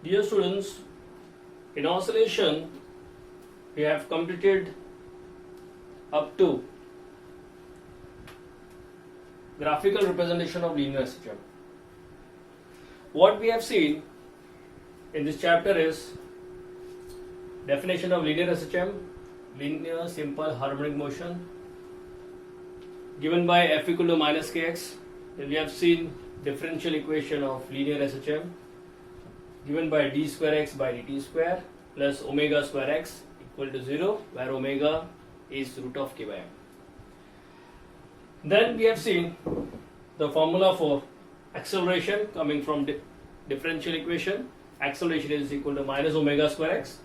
Dear students, in oscillation we have completed up to graphical representation of linear SHM. What we have seen in this chapter is definition of linear SHM, linear simple harmonic motion, given by f equal to minus kx. Then we have seen differential equation of linear SHM, given by d square x by dt square plus omega square x equal to 0, where omega is root of k by m. Then we have seen the formula for acceleration coming from differential equation. Acceleration is equal to minus omega square x.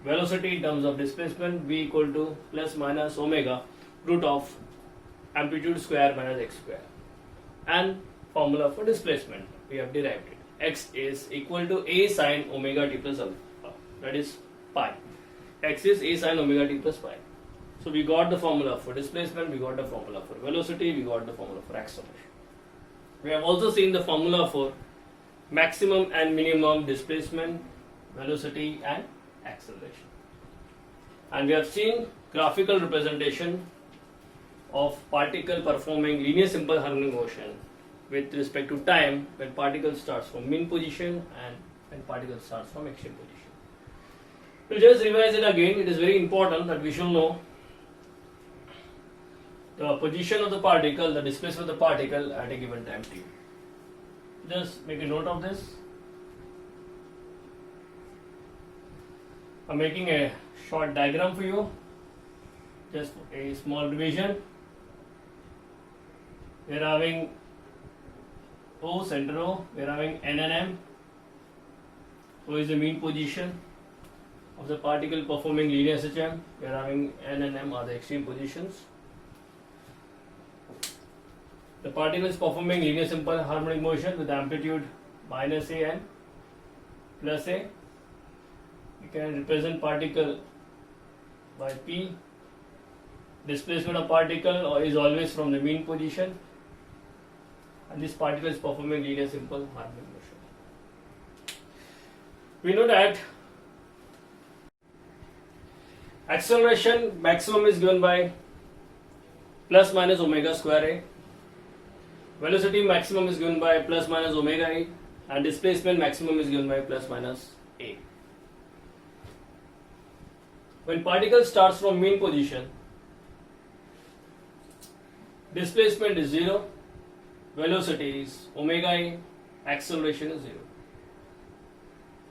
Velocity in terms of displacement v equal to plus minus omega root of amplitude square minus x square. And formula for displacement we have derived it. X is equal to a sine omega t plus alpha, that is pi. X is a sine omega t plus pi. So we got the formula for displacement, we got the formula for velocity, we got the formula for acceleration. We have also seen the formula for maximum and minimum displacement, velocity and acceleration. And we have seen graphical representation of particle performing linear simple harmonic motion with respect to time when particle starts from mean position and when particle starts from extreme position. We'll just revise it again. It is very important that we should know the position of the particle, the displacement of the particle at a given time t. Just make a note of this. I'm making a short diagram for you, just a small revision. We are having O, center O, we are having N and M. O is the mean position of the particle performing linear SHM. We are having N and M are the extreme positions. The particle is performing linear simple harmonic motion with amplitude minus a and plus a. You can represent particle by P. Displacement of particle is always from the mean position, and this particle is performing linear simple harmonic motion. We know that acceleration maximum is given by plus minus omega square a. Velocity maximum is given by plus minus omega a, and displacement maximum is given by plus minus a. When particle starts from mean position, displacement is 0, velocity is omega a, acceleration is 0.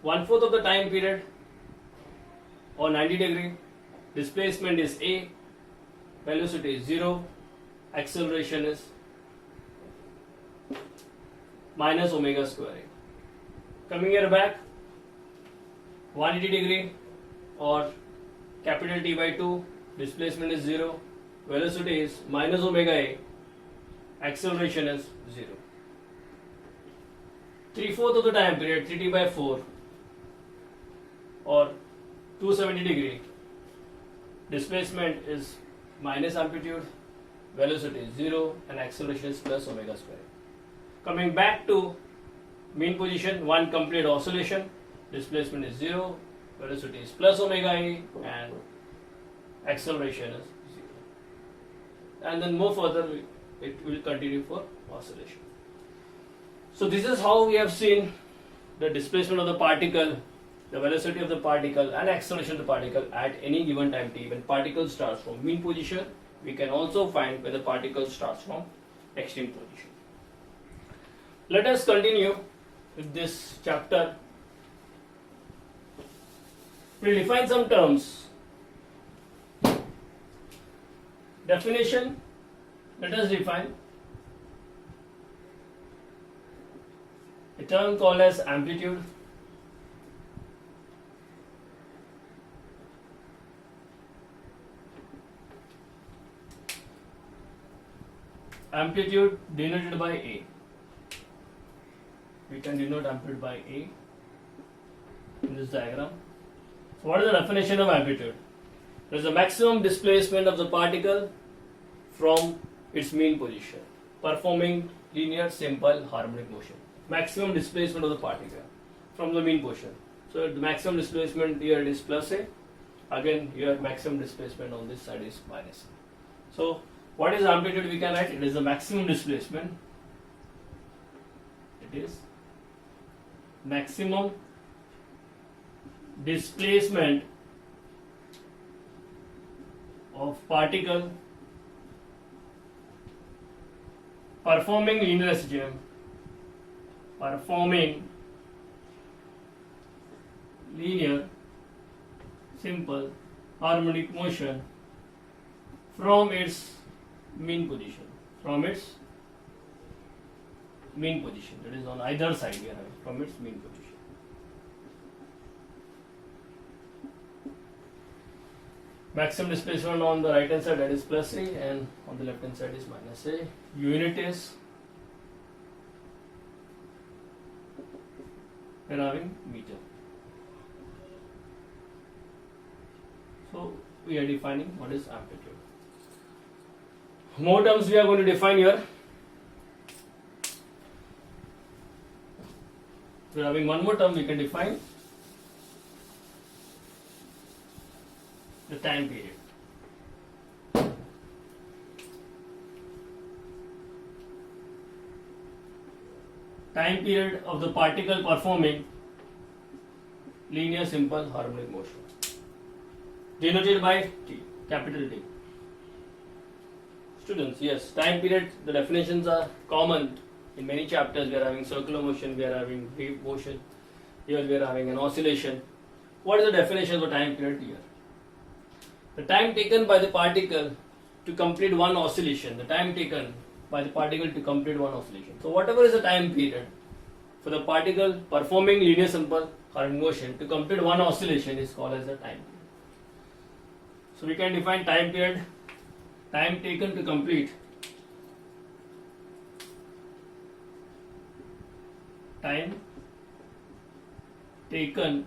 1/4 of the time period or 90 degree, displacement is a, velocity is 0, acceleration is minus omega square a. Coming here back, 180 degree or capital T by 2, displacement is 0, velocity is minus omega a, acceleration is 0. 3/4 of the time period, 3t by 4 or 270 degree, displacement is minus amplitude, velocity is 0 and acceleration is plus omega square. Coming back to mean position, one complete oscillation, displacement is 0, velocity is plus omega a and acceleration is 0. And then more further it will continue for oscillation. So this is how we have seen the displacement of the particle, the velocity of the particle and acceleration of the particle at any given time t. When particle starts from mean position, we can also find when the particle starts from extreme position. Let us continue with this chapter. We will define some terms. Definition, let us define a term called as amplitude. Amplitude denoted by A. We can denote amplitude by A in this diagram. So what is the definition of amplitude? There is a maximum displacement of the particle from its mean position, performing linear simple harmonic motion. Maximum displacement of the particle. from the mean position. So the maximum displacement here is plus A. Again, your maximum displacement on this side is minus A. So what is amplitude we can write? It is the maximum displacement. It is maximum displacement of particle performing linear SGM, performing linear simple harmonic motion from its mean position, that is on either side we are having from its mean position. Maximum displacement on the right hand side, that is plus A, and on the left hand side is minus A. Unit is, we are having meter. So we are defining what is amplitude. More terms we are going to define here. We are having one more term we can define, the time period. Time period of the particle performing linear simple harmonic motion, denoted by T, capital T. Students, yes, time period, the definitions are common in many chapters. We are having circular motion, we are having wave motion, here we are having an oscillation. What is the definition of time period here? The time taken by the particle to complete one oscillation, So whatever is the time period for the particle performing linear simple harmonic motion to complete one oscillation is called as the time period. So we can define time period, time taken to complete, time taken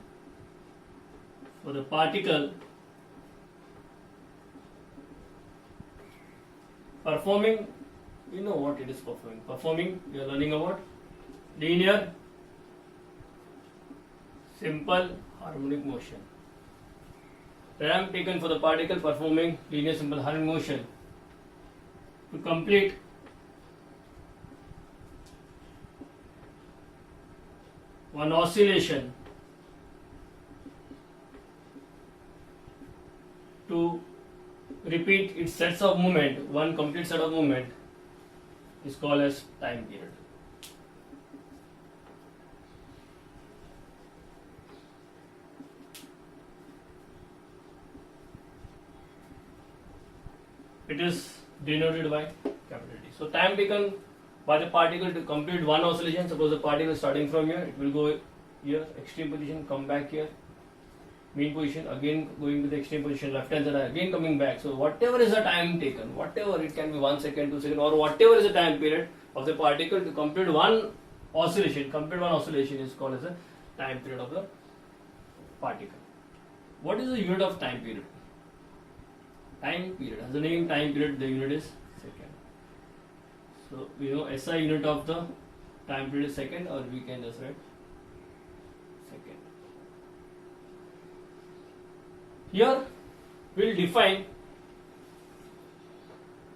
for the particle performing, you know what it is performing, we are learning about linear simple harmonic motion. Time taken for the particle performing linear simple harmonic motion to complete one oscillation to repeat its sets of movement, one complete set of movement is called as time period. It is denoted by capital T. So time taken by the particle to complete one oscillation, suppose the particle is starting from here, it will go here, extreme position, come back here, mean position, again going to the extreme position, left hand side, again coming back. So whatever is the time taken, whatever it can be 1 second, 2 seconds, or whatever is the time period of the particle to complete one oscillation, is called as the time period of the particle. What is the unit of time period? Time period, as the name time period, the unit is second. So we know SI unit of the time period is second, or we can just write second. Here we will define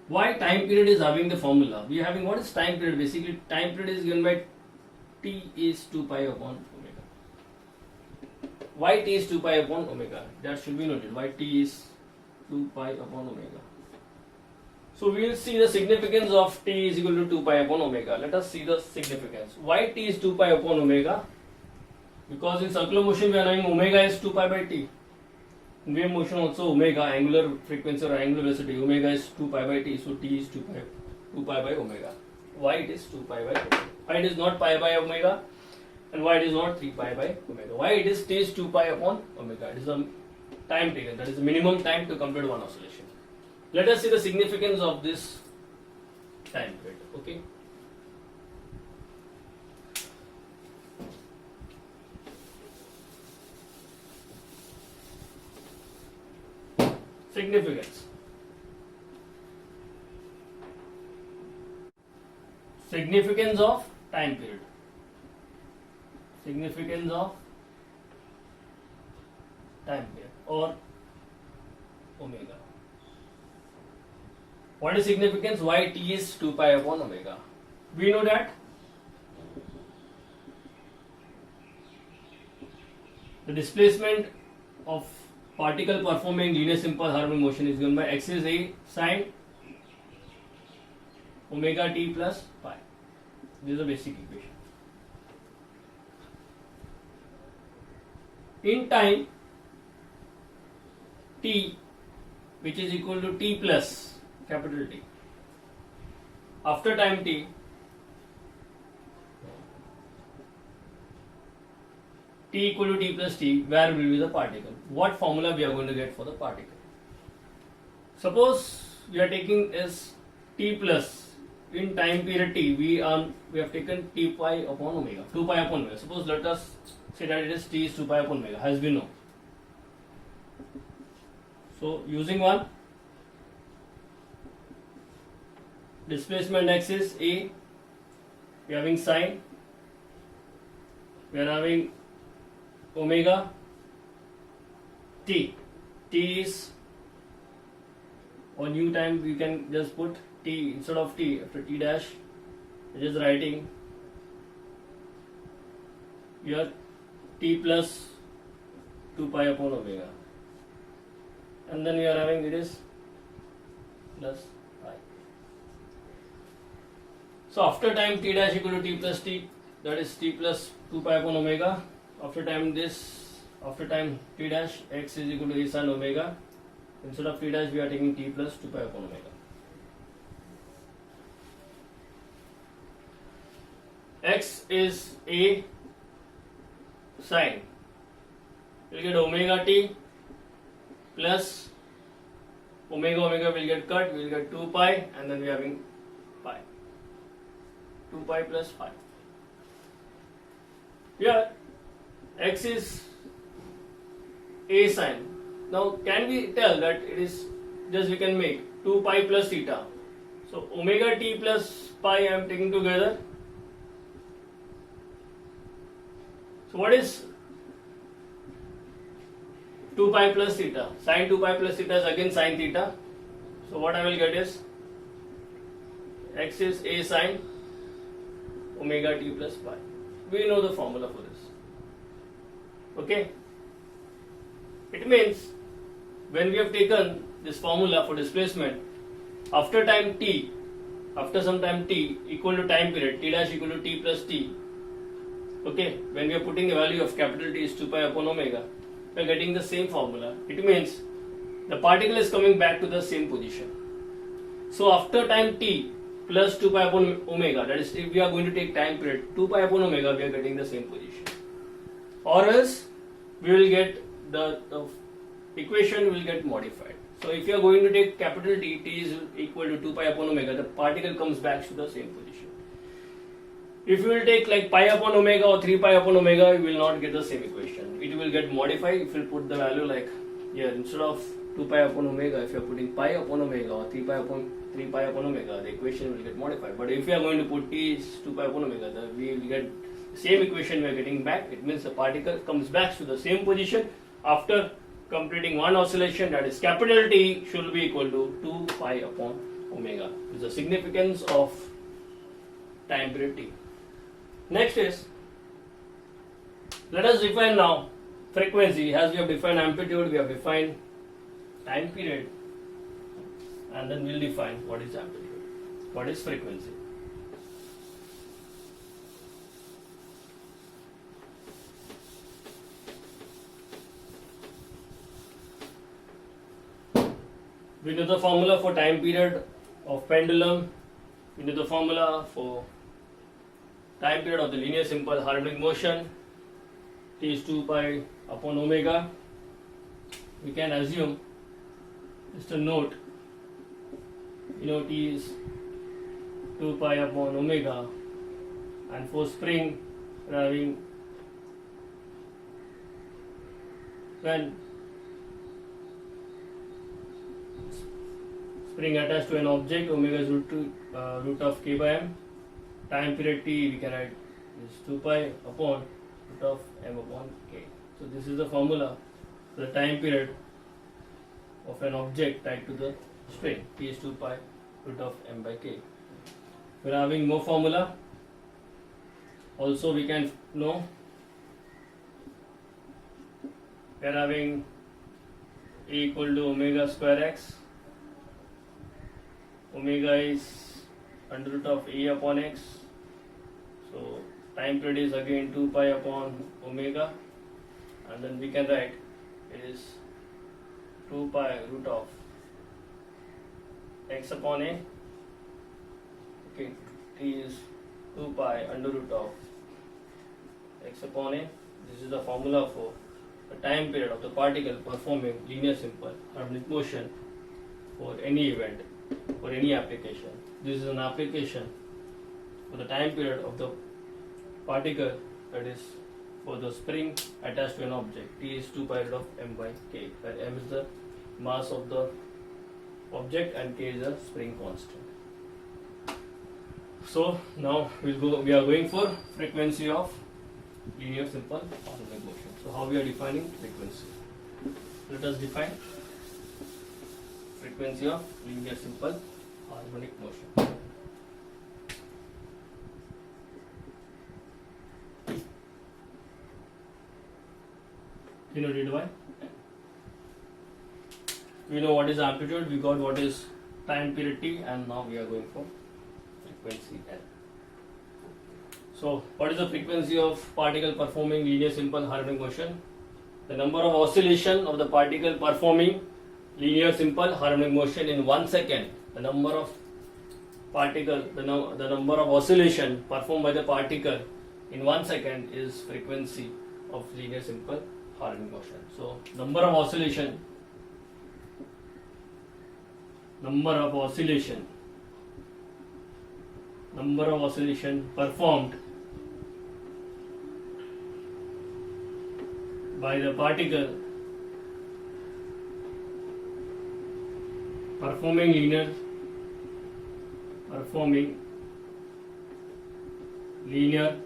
why time period is having the formula. We are having, what is time period? Basically time period is given by T is 2 pi upon omega. Why T is 2 pi upon omega? That should be noted. Why T is 2 pi upon omega. So we will see the significance of T is equal to 2 pi upon omega. Let us see the significance. Why T is 2 pi upon omega? Because in circular motion we are knowing omega is 2 pi by T. In wave motion also omega, angular frequency or angular velocity, omega is 2 pi by T. So T is 2 pi by omega. Why it is 2 pi by omega? Why it is not pi by omega? And why it is not 3 pi by omega? Why it is T is 2 pi upon omega? It is a time taken, that is the minimum time to complete one oscillation. Let us see the significance of this time period. Okay. Significance. Significance of time period. significance of time period or omega. What is significance? Why t is 2 pi upon omega? We know that the displacement of particle performing linear simple harmonic motion is given by x is a sine omega t plus pi. This is a basic equation. In time t, which is equal to t plus capital T. After time t, t equal to t plus t, where will be the particle? What formula we are going to get for the particle? Suppose we are taking as t plus in time period t, we have taken t pi upon omega, 2 pi upon omega. Suppose let us say that it is t is 2 pi upon omega, as we know. So using one, displacement x is a, we are having sine, we are having omega t. T is on new time, we can just put t instead of t, after t dash, we are just writing here t plus 2 pi upon omega, and then we are having it is plus pi. So after time t dash equal to t plus t, that is t plus 2 pi upon omega. After time t dash, x is equal to a sin omega. Instead of t dash, we are taking t plus 2 pi upon omega. X is a sine. We'll get omega t plus omega will get cut, we'll get 2 pi, and then we are having pi. 2 pi plus pi. Here x is a sine. Now can we tell that it is just we can make 2 pi plus theta. So omega t plus pi I am taking together. So what is 2 pi plus theta? Sin 2 pi plus theta is again sin theta. So what I will get is x is a sine omega t plus pi. We know the formula for this. Okay? It means when we have taken this formula for displacement, after time t, after some time t equal to time period, t dash equal to t plus t, okay, when we are putting the value of capital T is 2 pi upon omega, we are getting the same formula. It means the particle is coming back to the same position. So after time t plus 2 pi upon omega, that is if we are going to take time period 2 pi upon omega, we are getting the same position. Or else we will get the equation will get modified. So if you are going to take capital T, t is equal to 2 pi upon omega, the particle comes back to the same position. If you will take like pi upon omega or 3 pi upon omega, you will not get the same equation. It will get modified if you put the value like here, instead of 2 pi upon omega, if you are putting pi upon omega or 3 pi upon omega, the equation will get modified. But if you are going to put t is 2 pi upon omega, we will get the same equation we are getting back. It means the particle comes back to the same position after completing one oscillation, that is capital T should be equal to 2 pi upon omega. This is the significance of time period T. Next is, let us define now frequency. As we have defined amplitude, we have defined time period, and then we will define what is amplitude, what is frequency. We know the formula for time period of pendulum, we know the formula for time period of the linear simple harmonic motion, t is 2 pi upon omega. We can assume, just a note, t is 2 pi upon omega, and for spring we are having, when spring attached to an object, omega is root of k by m. Time period t we can write is 2 pi upon root of m upon k. So this is the formula for the time period of an object tied to the string. T is 2 pi root of m by k. We are having more formula. Also we can know we are having A equal to omega square x. Omega is under root of A upon x. So time period is again 2 pi upon omega, and then we can write it is 2 pi root of x upon a. Okay, t is 2 pi under root of x upon a. This is the formula for the time period of the particle performing linear simple harmonic motion for any event, for any application. This is an application for the time period of the particle, that is for the spring attached to an object. T is 2 pi root of m by k, where m is the mass of the object and k is a spring constant. So now we are going for frequency of linear simple harmonic motion. So how we are defining frequency? Let us define frequency of linear simple harmonic motion. You know did why? We know what is amplitude, we got what is time period t, and now we are going for frequency L. So what is the frequency of particle performing linear simple harmonic motion? The number of oscillation of the particle performing linear simple harmonic motion in 1 second. The number of particle, the number of oscillation performed by the particle in 1 second is frequency of linear simple harmonic motion. So number of oscillation performed by the particle performing linear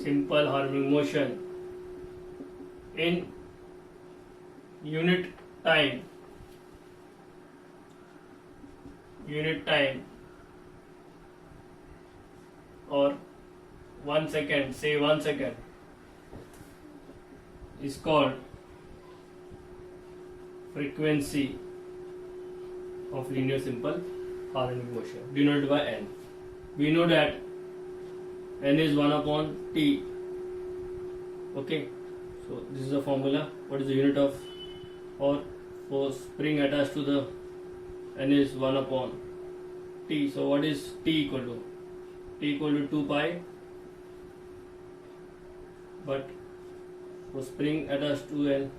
simple harmonic motion in unit time or 1 second, say 1 second, is called frequency of linear simple harmonic motion, denoted by n. We know that n is 1 upon t. Okay, so this is the formula. What is the unit of, or for spring attached to the n is 1 upon t. So what is t equal to? T equal to 2 pi, but for spring attached to an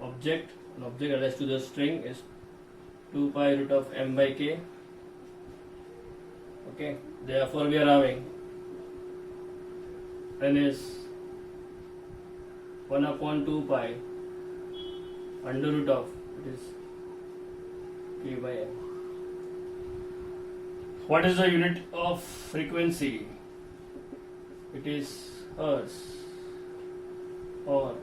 object attached to the string is 2 pi root of m by k. Okay, therefore we are having n is 1 upon 2 pi under root of, it is k by m. What is the unit of frequency? It is hertz or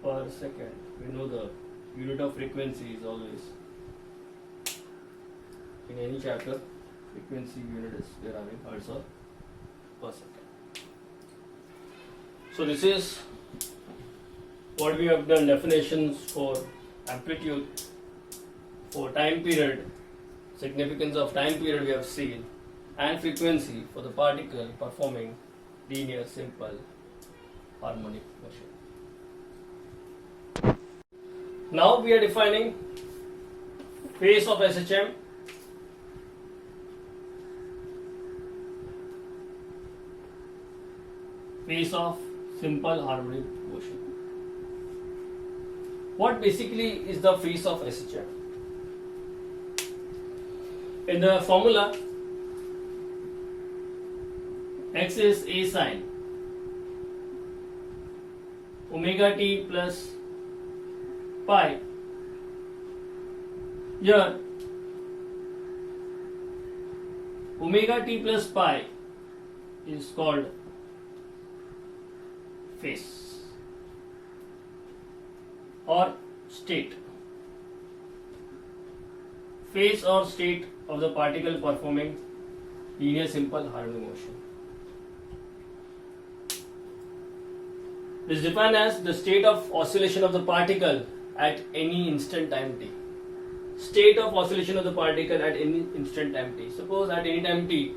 per second. We know the unit of frequency is always, in any chapter, frequency unit is we are having hertz or per second. So this is what we have done, definitions for amplitude, for time period, significance of time period we have seen, and frequency for the particle performing linear simple harmonic motion. Now we are defining phase of SHM, phase of simple harmonic motion. What basically is the phase of SHM? In the formula, x is a sine omega t plus pi. Here omega t plus pi is called phase or state. Phase or state of the particle performing linear simple harmonic motion. This is defined as the state of oscillation of the particle at any instant time t. State of oscillation of the particle at any instant time t. Suppose at any time t,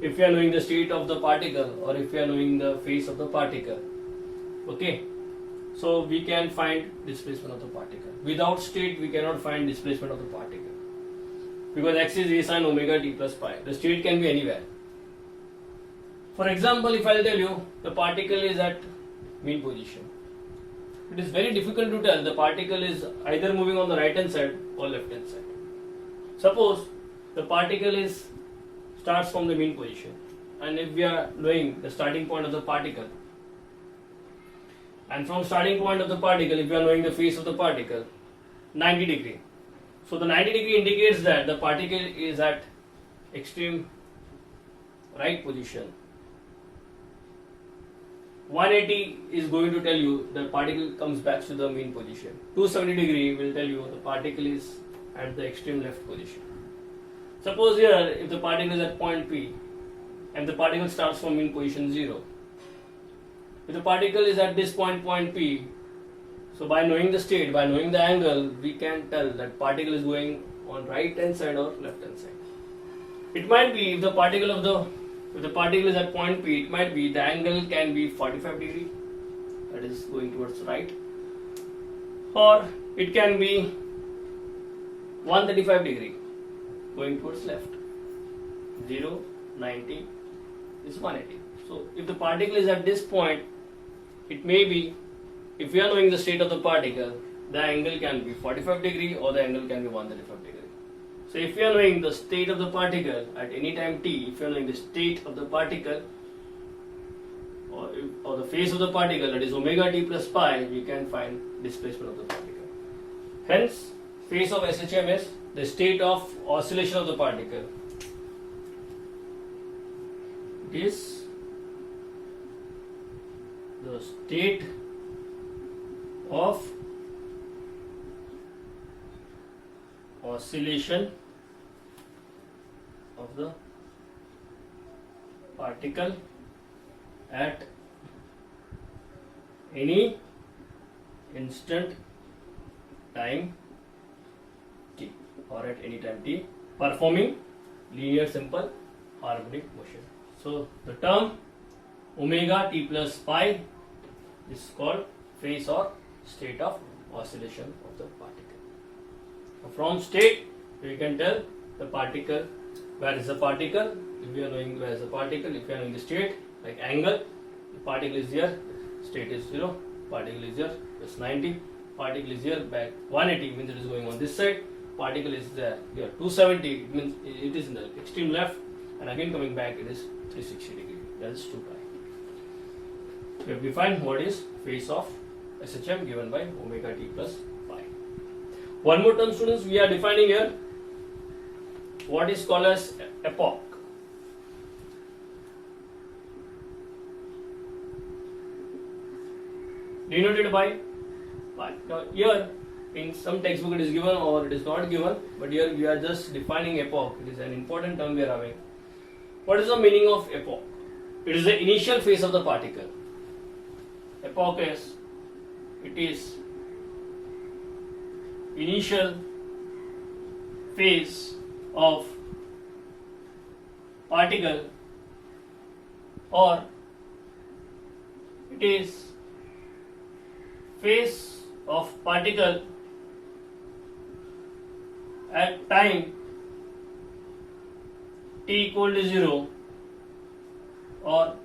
if we are knowing the state of the particle or if we are knowing the phase of the particle, okay, so we can find displacement of the particle. Without state, we cannot find displacement of the particle because x is a sin omega t plus pi. The state can be anywhere. For example, if I will tell you the particle is at mean position, it is very difficult to tell the particle is either moving on the right hand side or left hand side. Suppose the particle starts from the mean position, and if we are knowing the starting point of the particle, and from starting point of the particle, if we are knowing the phase of the particle, 90 degree. So the 90 degree indicates that the particle is at extreme right position. 180 is going to tell you the particle comes back to the mean position. 270 degree will tell you the particle is at the extreme left position. Suppose here, if the particle is at point P and the particle starts from mean position 0, if the particle is at this point P, so by knowing the state, by knowing the angle, we can tell that particle is going on right hand side or left hand side. It might be if the particle is at point P, it might be the angle can be 45 degree, that is going towards right, or it can be 135 degree going towards left. 0, 90 is 180. So if the particle is at this point, it may be, if we are knowing the state of the particle, the angle can be 45 degree or the angle can be 135 degree. So if we are knowing the state of the particle at any time t, if we are knowing the state of the particle or the phase of the particle, that is omega t plus pi, we can find displacement of the particle. Hence, phase of SHM is the state of oscillation of the particle. It is the state of oscillation of the particle at any instant time t or at any time t performing linear simple harmonic motion. So the term omega t plus pi is called phase or state of oscillation of the particle. So from state we can tell the particle, where is the particle, if we are knowing where is the particle, if we are knowing the state, like angle, the particle is here, state is 0, particle is here, plus 90, particle is here, back 180 means it is going on this side, particle is there, here 270 it means it is in the extreme left, and again coming back it is 360 degree, that is 2 pi. So we find what is phase of SHM given by omega t plus pi. One more term, students, we are defining here what is called as epoch. Denoted by pi. Now here in some textbook it is given or it is not given, but here we are just defining epoch. It is an important term we are having. What is the meaning of epoch? It is the initial phase of the particle. Epoch is, it is initial phase of particle, or it is phase of particle at time t equal to 0 or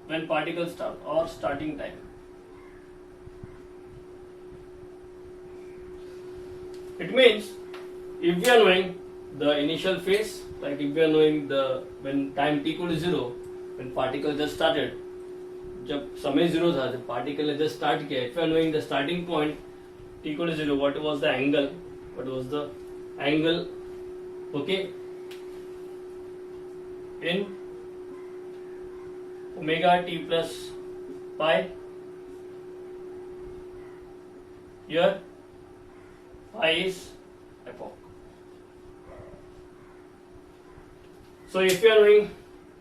when particle start or starting time. It means if we are knowing the initial phase, like if we are knowing the when time t equal to 0, when particle just started, जब समय 0 था, जब particle ने just start किया, if we are knowing the starting point t equal to 0, what was the angle? What was the angle? Okay, in omega t plus pi. Here pi is epoch. So if you are knowing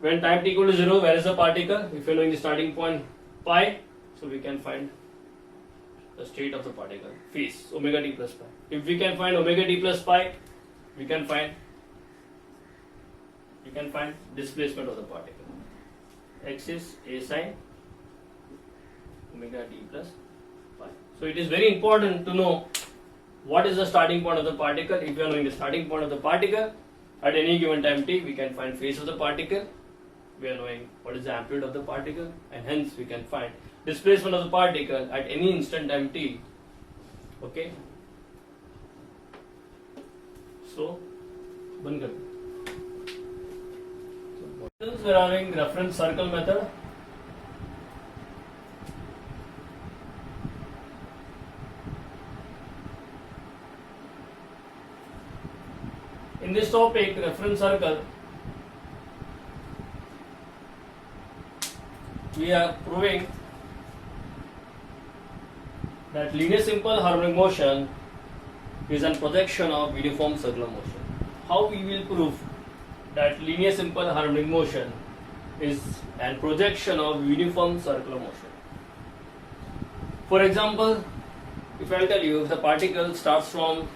when time t equal to 0, where is the particle? If you are knowing the starting point pi, so we can find the state of the particle, phase, omega t plus pi. If we can find omega t plus pi, we can find displacement of the particle. X is a sine omega t plus pi. So it is very important to know what is the starting point of the particle. If you are knowing the starting point of the particle, at any given time t, we can find phase of the particle. We are knowing what is the amplitude of the particle, and hence we can find displacement of the particle at any instant time t. Okay. So, we are having reference circle method. In this topic, reference circle, we are proving that linear simple harmonic motion is a projection of uniform circular motion. How we will prove that linear simple harmonic motion is a projection of uniform circular motion? For example, if I tell you if the particle starts from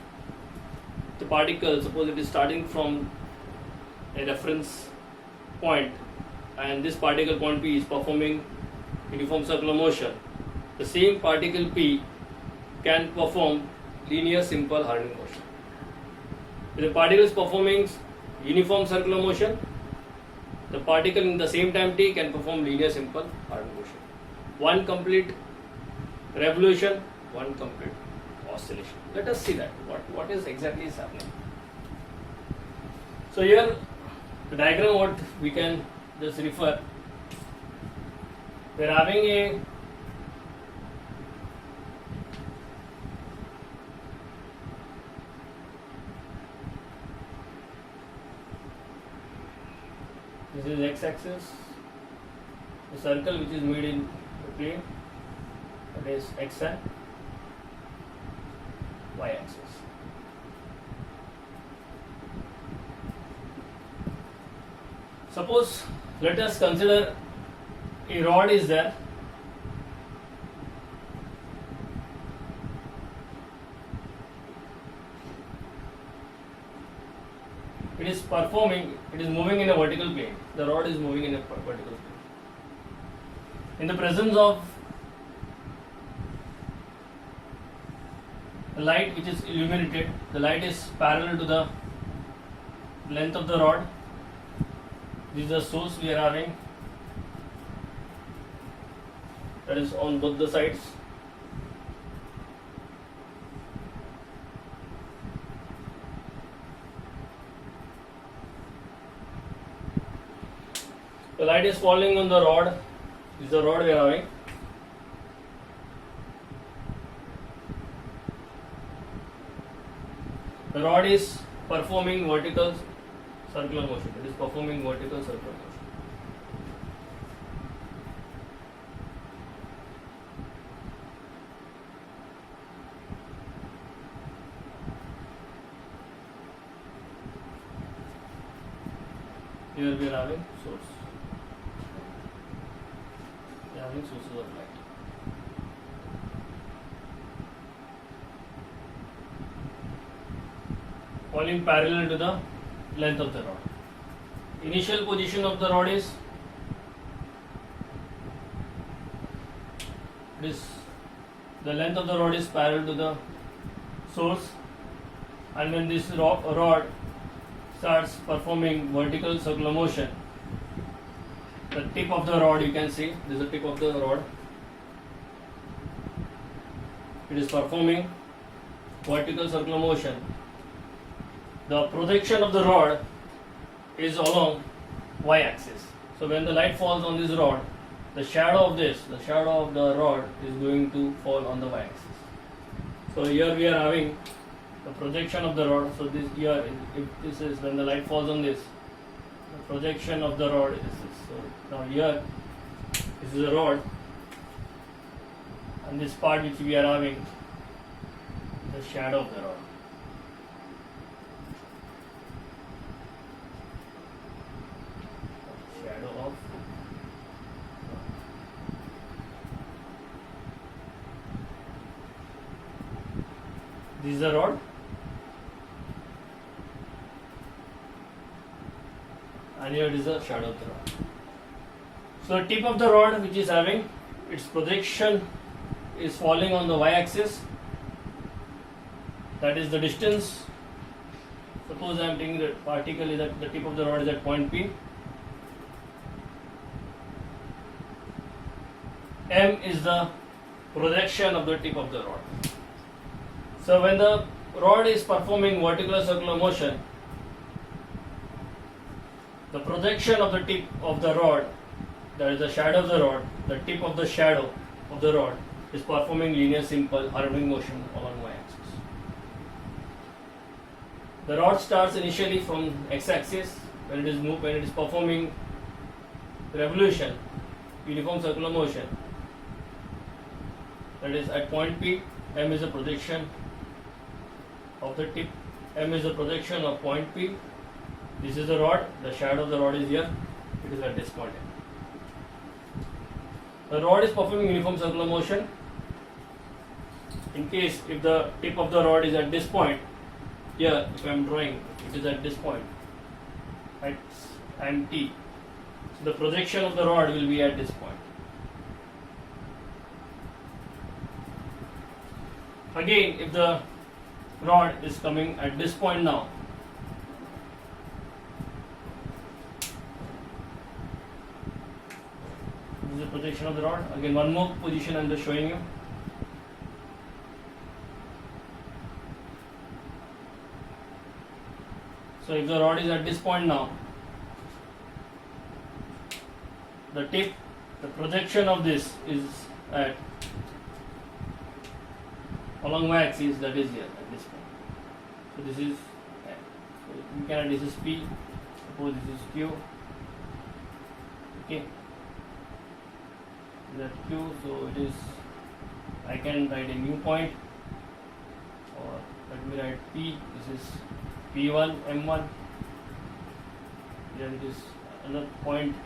suppose it is starting from a reference point, and this particle point P is performing uniform circular motion, the same particle P can perform linear simple harmonic motion. If the particle is performing uniform circular motion, the particle in the same time t can perform linear simple harmonic motion. One complete revolution, one complete oscillation. Let us see that what is exactly is happening. So here the diagram what we can just refer. We are having a this is x-axis, the circle which is made in the plane, that is XI, y-axis. Suppose let us consider a rod is there. It is moving in a vertical plane. The rod is moving in a vertical plane. In the presence of the light which is illuminated, the light is parallel to the length of the rod. This is the source we are having, that is on both the sides. The light is falling on the rod. This is the rod we are having. The rod is performing vertical circular motion. It is performing vertical circular motion. Here we are having source. We are having sources of light. Falling parallel to the length of the rod. Initial position of the rod is the length of the rod is parallel to the source, and when this rod starts performing vertical circular motion, the tip of the rod, you can see this is the tip of the rod. It is performing vertical circular motion. The projection of the rod is along y-axis. So when the light falls on this rod, the shadow of the rod is going to fall on the y-axis. So here we are having the projection of the rod. So this here, if this is when the light falls on this, the projection of the rod is this. So now here This is a rod, and this part which we are having the shadow of the rod. Shadow of this is the rod, and here it is the shadow of the rod. So the tip of the rod which is having its projection is falling on the y-axis, that is the distance. Suppose I am taking the particle is at the tip of the rod is at point P. M is the projection of the tip of the rod. So when the rod is performing vertical circular motion, the projection of the tip of the rod, that is the shadow of the rod, the tip of the shadow of the rod is performing linear simple harmonic motion along y-axis. The rod starts initially from x-axis when it is performing revolution, uniform circular motion. That is at point P, M is the projection of the tip, M is the projection of point P. This is the rod, the shadow of the rod is here, it is at this point. The rod is performing uniform circular motion. In case if the tip of the rod is at this point, here if I am drawing, it is at this point, at and T. So the projection of the rod will be at this point. Again, if the rod is coming at this point now, this is the projection of the rod. Again, one more position I am just showing you. So if the rod is at this point now, the tip, the projection of this is at along y-axis, that is here at this point. So this is, so we can, this is P, suppose this is Q, okay, that Q, so it is, I can write a new point, or let me write P, this is P1, M1, then it is another point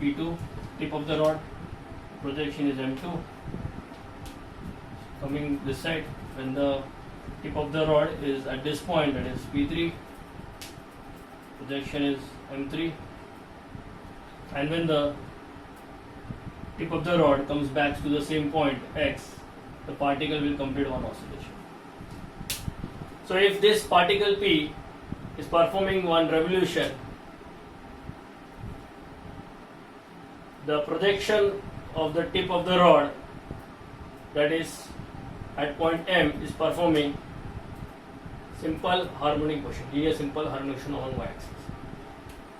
P2, tip of the rod, projection is M2, coming this side, when the tip of the rod is at this point, that is P3, projection is M3, and when the tip of the rod comes back to the same point X, the particle will complete one oscillation. So if this particle P is performing one revolution, the projection of the tip of the rod, that is at point M, is performing simple harmonic motion, linear simple harmonic motion along y-axis.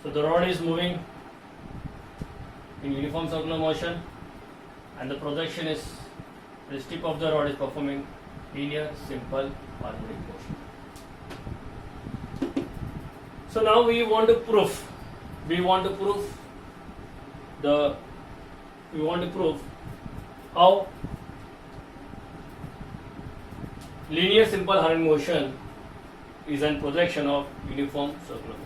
So the rod is moving in uniform circular motion, and the projection is, this tip of the rod is performing linear simple harmonic motion. So now we want to prove how linear simple harmonic motion is a projection of uniform circular motion.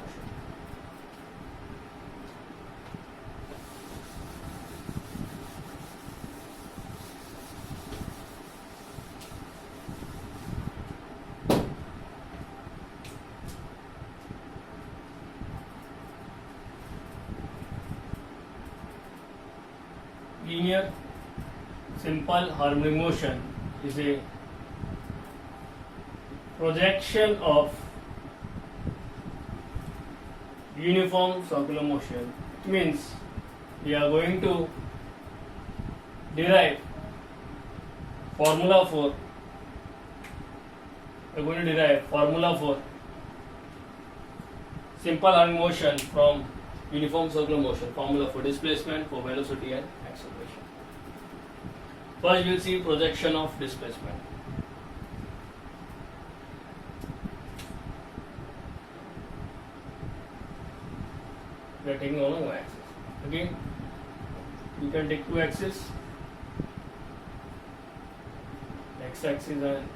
Linear simple harmonic motion is a projection of uniform circular motion. It means we are going to derive formula for simple harmonic motion from uniform circular motion, formula for displacement, for velocity and acceleration. First we will see projection of displacement. We are taking along y-axis. Again, you can take two axes, x axis and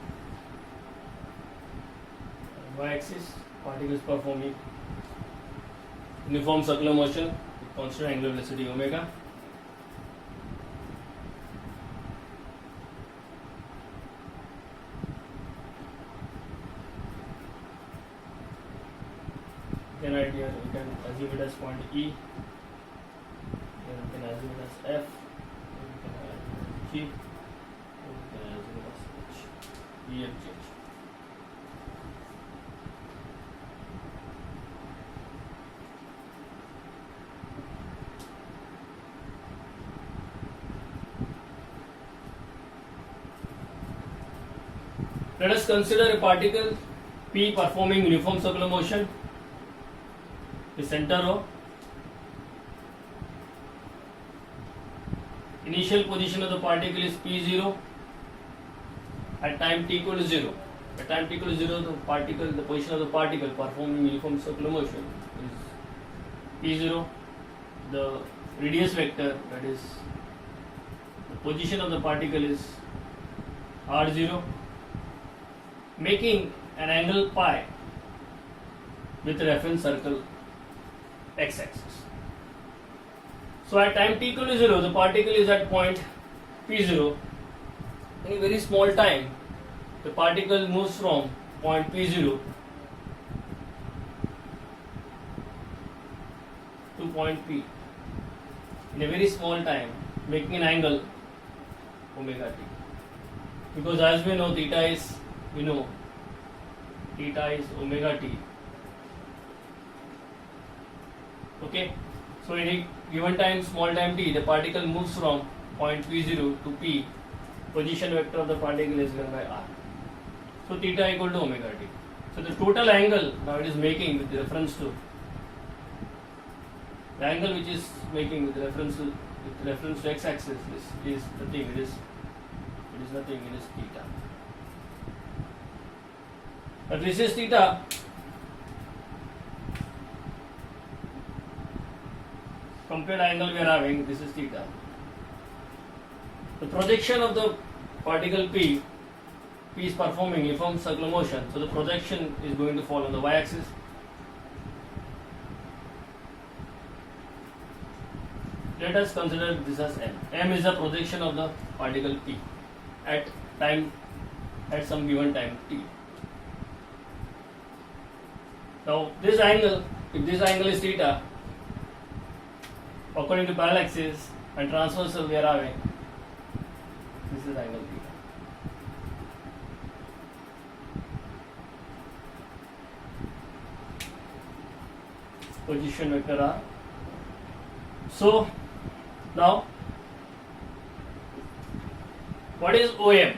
y axis. Particles performing uniform circular motion with constant angular velocity omega. Then right here we can assume it as point E, then we can assume it as F, then we can assume it as G, then we can assume it as H, E, F, G, H. Let us consider a particle P performing uniform circular motion. The center of initial position of the particle is P0 at time t equal to 0. At time t equal to 0, the position of the particle performing uniform circular motion is P0. The radius vector, that is the position of the particle, is R0, making an angle pi with reference circle x-axis. So at time t equal to 0, the particle is at point P0. In a very small time, the particle moves from point P0 to point P in a very small time, making an angle omega t. Because as we know, theta is omega t. Okay, so in a given time, small time t, the particle moves from point P0 to P. Position vector of the particle is given by r. So theta equal to omega t. So the total angle now it is making with reference to the angle which is making with reference to x-axis is the thing. It is nothing. It is theta. But this is theta. Compared angle we are having, this is theta. The projection of the particle P is performing uniform circular motion, so the projection is going to fall on the y-axis. Let us consider this as M. M is the projection of the particle P at some given time t. Now this angle, if this angle is theta, according to parallel axis and transversal we are having, this is angle theta. Position vector r. So now what is OM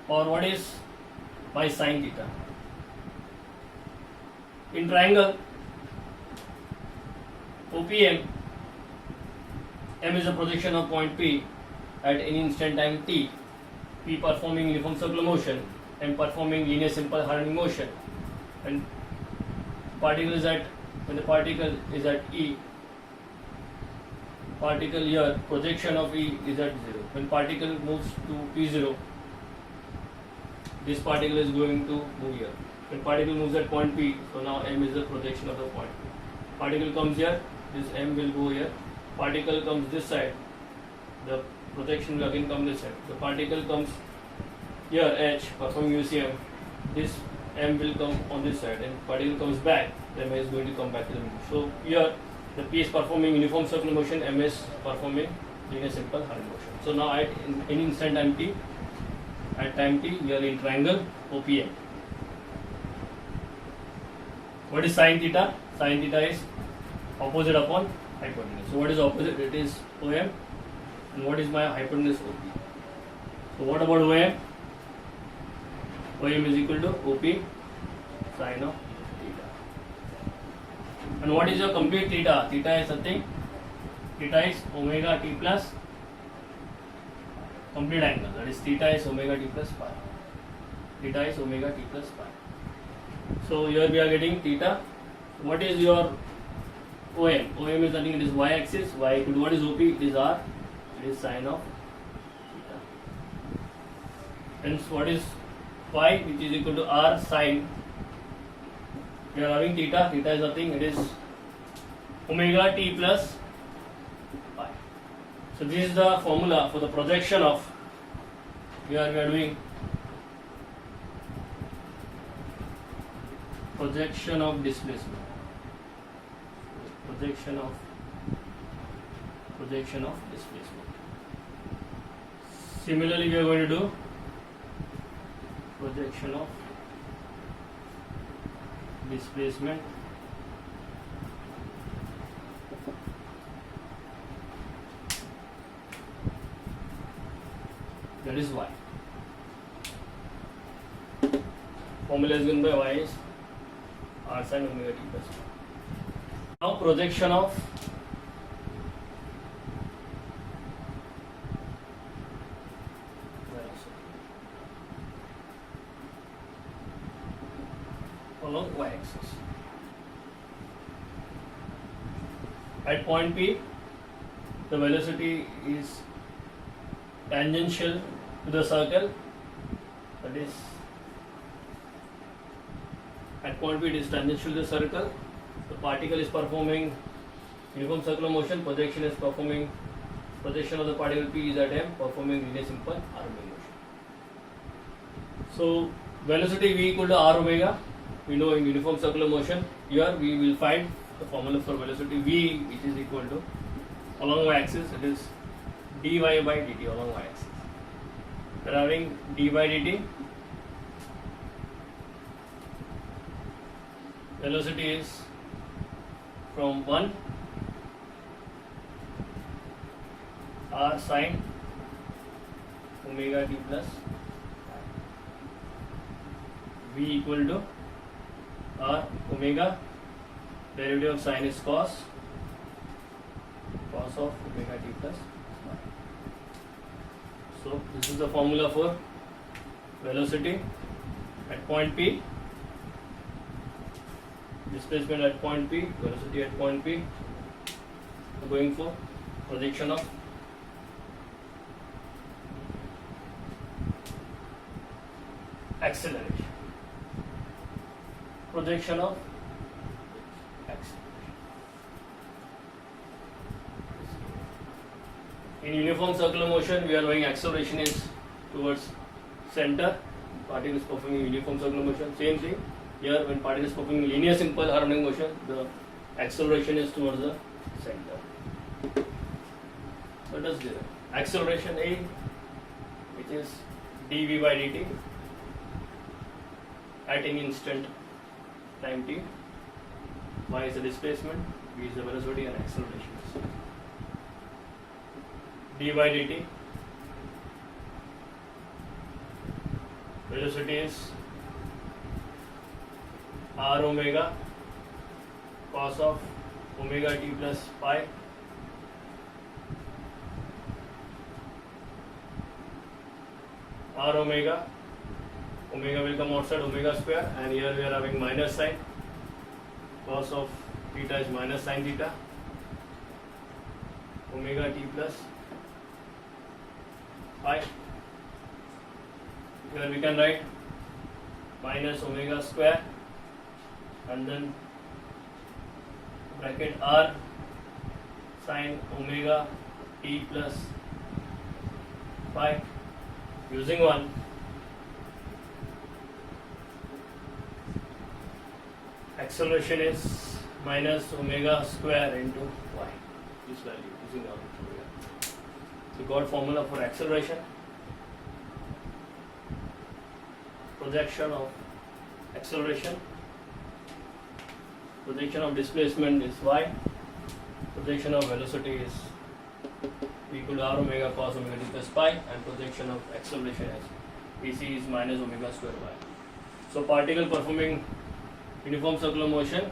or what is my sin theta? In triangle OPM, M is the projection of point P at any instant time t, P performing uniform circular motion and performing linear simple harmonic motion, and when the particle is at E, particle here, projection of E is at 0. When particle moves to P0, this particle is going to move here. When particle moves at point P, so now M is the projection of the point P. Particle comes here, this M will go here. Particle comes this side, the projection will again come this side. The particle comes here, H, performing UCM, this M will come on this side, and particle comes back, the M is going to come back to the middle. So here, the P is performing uniform circular motion, M is performing linear simple harmonic motion. So now at any instant time t, at time t, we are in triangle OPM. What is sin theta? Sin theta is opposite upon hypotenuse. So what is opposite? It is OM. And what is my hypotenuse? OP. So what about OM? OM is equal to OP sin of theta. And what is your complete theta? Theta is something. Theta is omega t plus complete angle. That is theta is omega t plus pi. Theta is omega t plus pi. So here we are getting theta. What is your OM? OM is nothing, it is y axis. Y equal to what is OP? It is R. it is sine of theta. Hence, what is phi, which is equal to r sine? We are having theta. Theta is nothing. It is omega t plus pi. So this is the formula for the projection of. Here we are doing projection of displacement. Projection of displacement. Similarly, we are going to do projection of displacement that is y. Formula is given by y is r sin omega t plus y. Now projection of along y axis. At point P, the velocity is tangential to the circle, that is at point P it is tangential to the circle. The particle is performing uniform circular motion, projection of the particle P is at M, performing linear simple harmonic motion. So velocity V equal to r omega, we know in uniform circular motion. Here we will find the formula for velocity V, which is equal to, along y axis it is dy by dt along y axis. We are having d by dt. Velocity is from 1 r sin omega t plus V equal to r omega, derivative of sin is cos of omega t plus y. So this is the formula for velocity at point P, displacement at point P, velocity at point P. So going for projection of acceleration. Projection of acceleration. In uniform circular motion, we are knowing acceleration is towards center. Particle is performing uniform circular motion. Same thing here, when particle is performing linear simple harmonic motion, the acceleration is towards the center. So let us do that. Acceleration A, which is dv by dt at any instant time t. Y is the displacement, V is the velocity, and acceleration is d by dt. Velocity is r omega cos of omega t plus pi r omega will come outside omega square, and here we are having minus sign. Cos of theta is minus sin theta, omega t plus pi. Here we can write minus omega square and then bracket r sin omega t plus pi using 1. Acceleration is minus omega square into y, this value using our formula. So got formula for acceleration. Projection of acceleration. Projection of displacement is y. Projection of velocity is equal to r omega cos omega t plus pi, and projection of acceleration as Pc is minus omega square y. So particle performing uniform circular motion,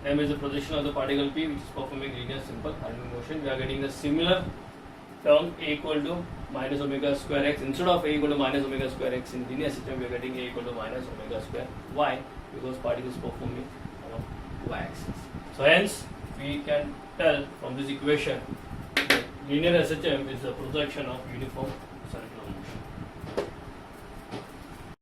M is the projection of the particle P, which is performing linear simple harmonic motion. We are getting the similar term A equal to minus omega square x. Instead of A equal to minus omega square x in linear system, we are getting A equal to minus omega square y, because particle is performing along y axis. So hence we can tell from this equation that Linear SHM is the projection of uniform circular motion.